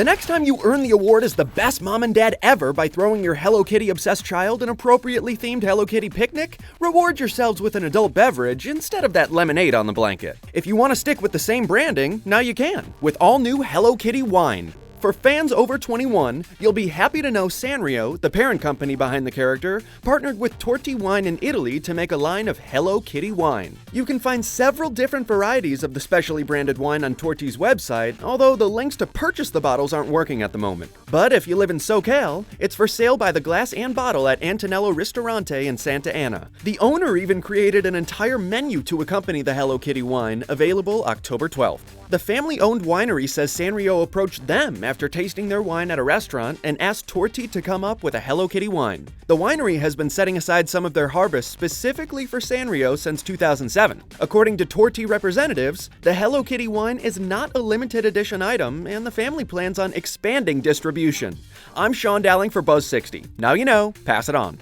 The next time you earn the award as the best mom and dad ever by throwing your Hello Kitty-obsessed child an appropriately themed Hello Kitty picnic, reward yourselves with an adult beverage instead of that lemonade on the blanket. If you want to stick with the same branding, now you can, with all new Hello Kitty wine. For fans over 21, you'll be happy to know Sanrio, the parent company behind the character, partnered with Torti Wine in Italy to make a line of Hello Kitty wine. You can find several different varieties of the specially branded wine on Torti's website, although the links to purchase the bottles aren't working at the moment. But if you live in SoCal, it's for sale by the glass and bottle at Antonello Ristorante in Santa Ana. The owner even created an entire menu to accompany the Hello Kitty wine, available October 12th. The family-owned winery says Sanrio approached them after tasting their wine at a restaurant and asked Torti to come up with a Hello Kitty wine. The winery has been setting aside some of their harvest specifically for Sanrio since 2007. According to Torti representatives, the Hello Kitty wine is not a limited edition item, and the family plans on expanding distribution. I'm Sean Dowling for Buzz 60. Now you know, pass it on.